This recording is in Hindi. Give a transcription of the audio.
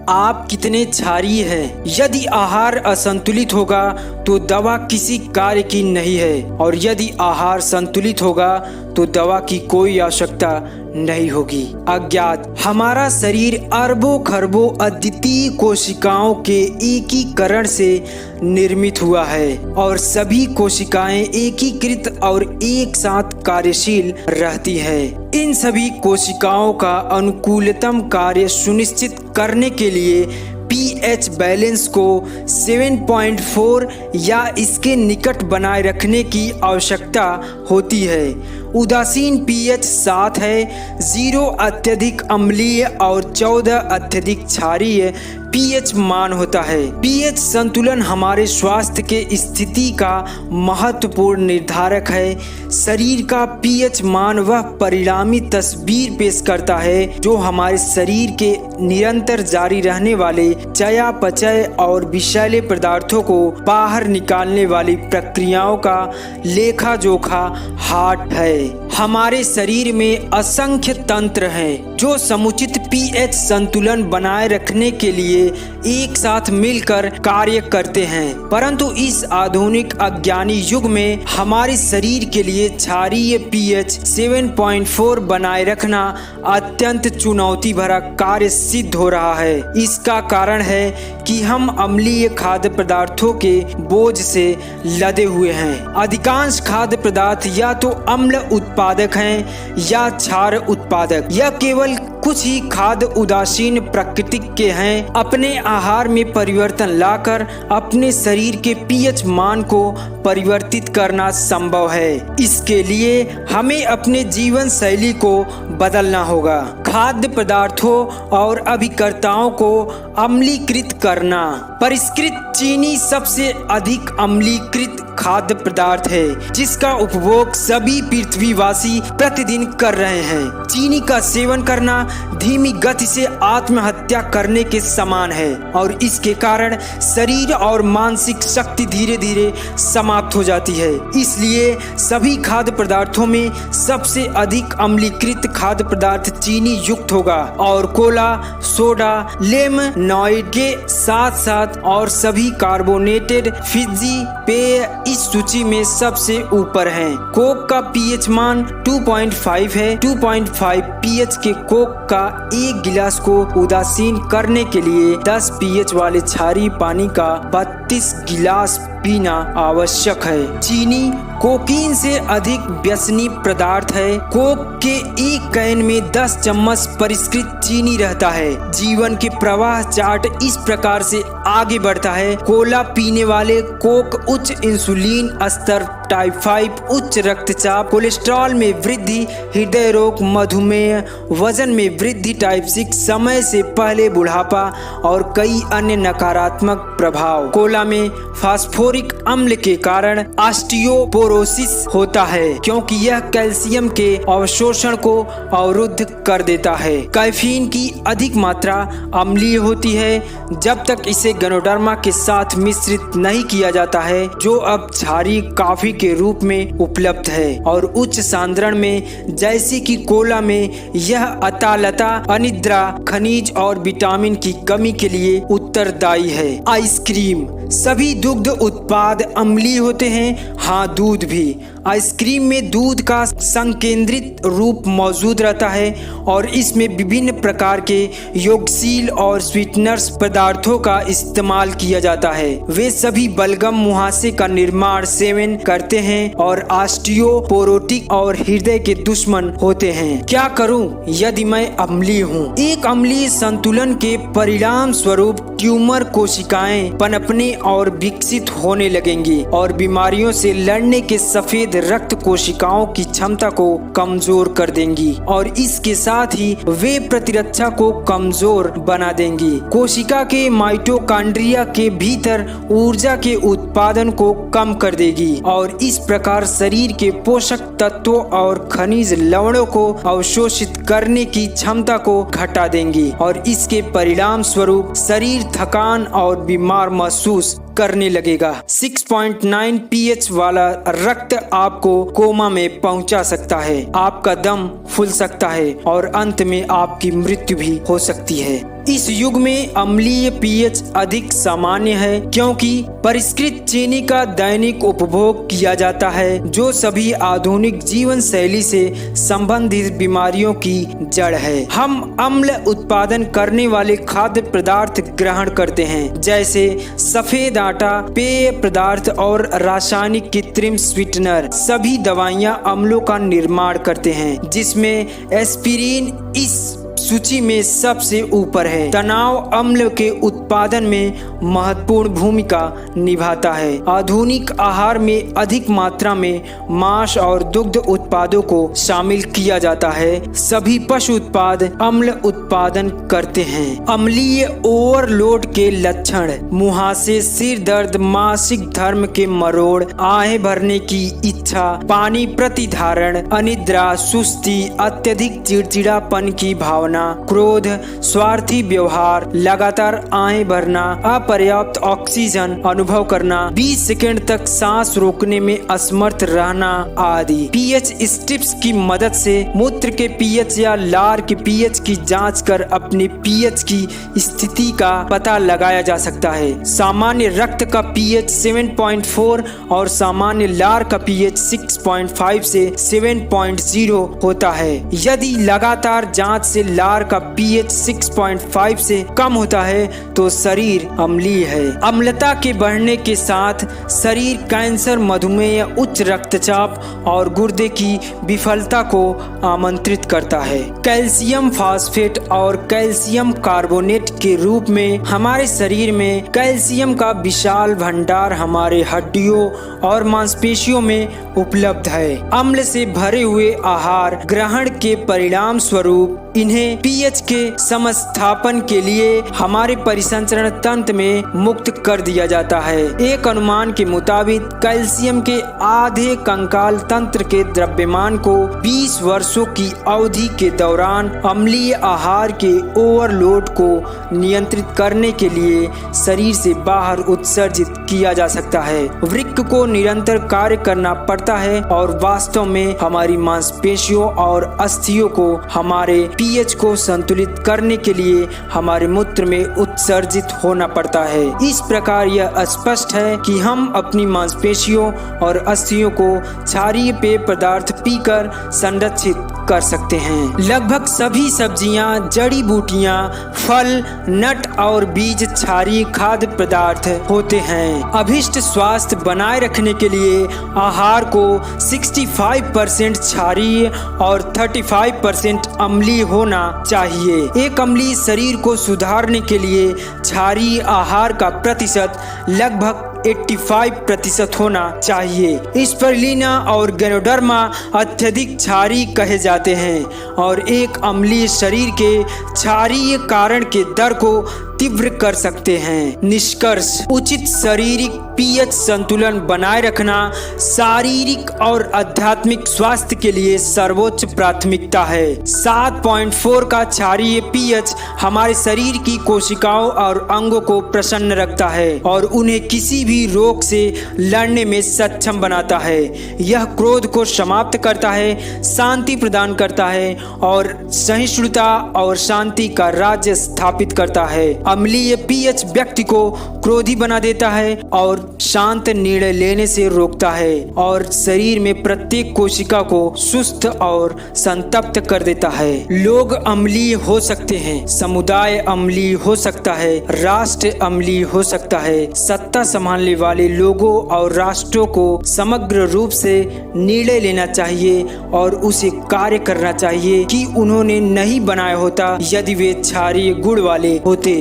आप कितने क्षारीय हैं। यदि आहार असंतुलित होगा तो दवा किसी कार्य की नहीं है, और यदि आहार संतुलित होगा तो दवा की कोई आवश्यकता नहीं होगी। अज्ञात। हमारा शरीर अरबों खरबों अद्वितीय कोशिकाओं के एकीकरण से निर्मित हुआ है, और सभी कोशिकाएं एकीकृत और एक साथ कार्यशील रहती हैं। इन सभी कोशिकाओं का अनुकूलतम कार्य सुनिश्चित करने के लिए पीएच बैलेंस को 7.4 या इसके निकट बनाए रखने की आवश्यकता होती है। उदासीन पीएच 7 है, 0 अत्यधिक अम्लीय और 14 अत्यधिक क्षारीय पीएच मान होता है। पीएच संतुलन हमारे स्वास्थ्य के स्थिति का महत्वपूर्ण निर्धारक है। शरीर का पीएच मान वह परिणामी तस्वीर पेश करता है जो हमारे शरीर के निरंतर जारी रहने वाले चयापचय और विषैले पदार्थों को बाहर निकालने वाली प्रक्रियाओं का लेखा जोखा हाट है। हमारे शरीर में असंख्य तंत्र हैं जो समुचित पीएच संतुलन बनाए रखने के लिए एक साथ मिलकर कार्य करते हैं, परंतु इस आधुनिक अज्ञानी युग में हमारे शरीर के लिए क्षारीय पीएच 7.4 बनाए रखना अत्यंत चुनौती भरा कार्य सिद्ध हो रहा है। इसका कारण है कि हम अम्लीय खाद्य पदार्थों के बोझ से लदे हुए हैं। अधिकांश खाद्य पदार्थ या तो अम्ल उत्पादक हैं या क्षार उत्पादक। यह केवल कुछ ही खाद्य उदासीन प्रकृति के हैं। अपने आहार में परिवर्तन लाकर अपने शरीर के पीएच मान को परिवर्तित करना संभव है। इसके लिए हमें अपने जीवन शैली को बदलना होगा। खाद्य पदार्थों और अभिकर्ताओं को अम्लीकृत करना। परिष्कृत चीनी सबसे अधिक अम्लीकृत खाद्य पदार्थ है जिसका उपभोग सभी पृथ्वीवासी प्रतिदिन कर रहे हैं। चीनी का सेवन करना धीमी गति से आत्महत्या करने के समान है, और इसके कारण शरीर और मानसिक शक्ति धीरे धीरे समाप्त हो जाती है। इसलिए सभी खाद्य पदार्थों में सबसे अधिक अम्लीकृत खाद्य पदार्थ चीनी युक्त होगा, और कोला, सोडा, लेमनॉइड के साथ साथ और सभी कार्बोनेटेड फिजी पेय इस सूची में सबसे ऊपर हैं। कोक का पीएच मान 2.5 है। 2.5 पीएच के कोक का एक गिलास को उदासीन करने के लिए 10 पीएच वाले क्षारीय पानी का 32 गिलास पीना आवश्यक है। चीनी कोकीन से अधिक व्यसनी पदार्थ है। कोक के एक कैन में 10 चम्मच परिष्कृत चीनी रहता है। जीवन के प्रवाह चार्ट इस प्रकार से आगे बढ़ता है। कोला पीने वाले कोक उच्च इंसुलिन स्तर, टाइप 5 उच्च रक्तचाप, कोलेस्ट्रॉल में वृद्धि, हृदय रोग, मधुमेह, वजन में वृद्धि, टाइप 6, समय से पहले बुढ़ापा और कई अन्य नकारात्मक प्रभाव। कोला में फास्फोरिक अम्ल के कारण ऑस्टियोपोरोसिस होता है क्योंकि यह कैल्शियम के अवशोषण को अवरुद्ध कर देता है। कैफीन की अधिक मात्रा अम्लीय होती है जब तक इसे गनोडर्मा के साथ मिश्रित नहीं किया जाता है, जो अब क्षारीय कॉफी के रूप में उपलब्ध है, और उच्च सांद्रण में जैसे कि कोला में यह अतालता, अनिद्रा, खनिज और विटामिन की कमी के लिए उत्तरदायी है। आइसक्रीम। सभी दुग्ध उत्पाद अम्लीय होते हैं, हाँ दूध भी। आइसक्रीम में दूध का संकेंद्रित रूप मौजूद रहता है और इसमें विभिन्न प्रकार के योगशील और स्वीटनर्स पदार्थों का इस्तेमाल किया जाता है। वे सभी बलगम मुहासे का निर्माण सेवन करते हैं और ऑस्टियोपोरोटिक और हृदय के दुश्मन होते हैं। क्या करूं यदि मैं अम्लीय हूं? एक अम्लीय संतुलन के परिणाम स्वरूप ट्यूमर कोशिकाएं पनपने और विकसित होने लगेंगी और बीमारियों से लड़ने के सफेद रक्त कोशिकाओं की क्षमता को कमजोर कर देंगी, और इसके साथ ही वे प्रतिरक्षा को कमजोर बना देंगी। कोशिका के माइटोकॉन्ड्रिया के भीतर ऊर्जा के उत्पादन को कम कर देगी और इस प्रकार शरीर के पोषक तत्वों और खनिज लवणों को अवशोषित करने की क्षमता को घटा देंगी, और इसके परिणाम स्वरूप शरीर थकान और बीमार महसूस करने लगेगा। 6.9 pH वाला रक्त आपको कोमा में पहुंचा सकता है, आपका दम फूल सकता है और अंत में आपकी मृत्यु भी हो सकती है। इस युग में अम्लीय पीएच अधिक सामान्य है क्योंकि परिष्कृत चीनी का दैनिक उपभोग किया जाता है, जो सभी आधुनिक जीवन शैली से संबंधित बीमारियों की जड़ है। हम अम्ल उत्पादन करने वाले खाद्य पदार्थ ग्रहण करते हैं, जैसे सफेद आटा, पेय पदार्थ और रासायनिक कृत्रिम स्वीटनर। सभी दवाइयां अम्लों का निर्माण करते हैं, जिसमें एस्पिरिन इस सूची में सबसे ऊपर है। तनाव अम्ल के उत्पादन में महत्वपूर्ण भूमिका निभाता है। आधुनिक आहार में अधिक मात्रा में मांस और दुग्ध उत्पादों को शामिल किया जाता है। सभी पशु उत्पाद अम्ल उत्पादन करते हैं। अम्लीय ओवरलोड के लक्षण: मुहासे, सिर दर्द, मासिक धर्म के मरोड़, आहें भरने की इच्छा, पानी प्रतिधारण, अनिद्रा, सुस्ती, अत्यधिक चिड़चिड़ापन की भावना, क्रोध, स्वार्थी व्यवहार, लगातार आहें भरना, अपर्याप्त ऑक्सीजन अनुभव करना, 20 सेकंड तक सांस रोकने में असमर्थ रहना आदि। पीएच स्ट्रिप्स की मदद से मूत्र के पीएच या लार के पीएच की जांच कर अपने पीएच की स्थिति का पता लगाया जा सकता है। सामान्य रक्त का पीएच 7.4 और सामान्य लार का पीएच 6.5 से 7.0 होता है। यदि लगातार जांच से लार का पीएच 6.5 से कम होता है तो शरीर अम्लीय है। अम्लता के बढ़ने के साथ शरीर कैंसर, मधुमेह, उच्च रक्तचाप और गुर्दे की विफलता को आमंत्रित करता है। कैल्शियम फास्फेट और कैल्शियम कार्बोनेट के रूप में हमारे शरीर में कैल्शियम का विशाल भंडार हमारे हड्डियों और मांसपेशियों में उपलब्ध है। अम्ल से भरे हुए आहार ग्रहण के परिणाम स्वरूप इन्हें पीएच के समस्थापन के लिए हमारे परिसंचरण तंत्र में मुक्त कर दिया जाता है। एक अनुमान के मुताबिक कैल्शियम के आधे कंकाल तंत्र के द्रव्यमान को 20 वर्षों की अवधि के दौरान अम्लीय आहार के ओवरलोड को नियंत्रित करने के लिए शरीर से बाहर उत्सर्जित किया जा सकता है। वृक्क को निरंतर कार्य करना पड़ता है और वास्तव में हमारी मांसपेशियों और अस्थियों को हमारे पीएच को संतुलित करने के लिए हमारे मूत्र में उत्सर्जित होना पड़ता है। इस प्रकार यह स्पष्ट है कि हम अपनी मांसपेशियों और अस्थियों को क्षारीय पेय पदार्थ पीकर संरक्षित कर सकते हैं। लगभग सभी सब्जियां, जड़ी बूटियां, फल, नट और बीज क्षारीय खाद्य पदार्थ होते हैं। अभिष्ट स्वास्थ्य बनाए रखने के लिए आहार को 65% क्षारीय और 35% अम्लीय होना चाहिए। एक अम्लीय शरीर को सुधारने के लिए क्षारीय आहार का प्रतिशत लगभग 85% होना चाहिए। स्पिरुलिना और गैनोडर्मा अत्यधिक क्षारीय कहे जाते हैं और एक अम्लीय शरीर के क्षारीय कारण के दर को तीव्र कर सकते हैं। निष्कर्ष: उचित शारीरिक पीएच संतुलन बनाए रखना शारीरिक और आध्यात्मिक स्वास्थ्य के लिए सर्वोच्च प्राथमिकता है। 7.4 का क्षारीय पीएच हमारे शरीर की कोशिकाओं और अंगों को प्रसन्न रखता है और उन्हें किसी भी रोग से लड़ने में सक्षम बनाता है। यह क्रोध को समाप्त करता है, शांति प्रदान करता है और सहिष्णुता और शांति का राज्य स्थापित करता है। अम्लीय पीएच व्यक्ति को क्रोधी बना देता है और शांत निर्णय लेने से रोकता है और शरीर में प्रत्येक कोशिका को सुस्त और संतप्त कर देता है। लोग अम्लीय हो सकते हैं, समुदाय अम्लीय हो सकता है, राष्ट्र अम्लीय हो सकता है। सत्ता संभालने वाले लोगों और राष्ट्रों को समग्र रूप से निर्णय लेना चाहिए और उसे कार्य करना चाहिए कि उन्होंने नहीं बनाया होता यदि वे क्षारीय गुण वाले होते।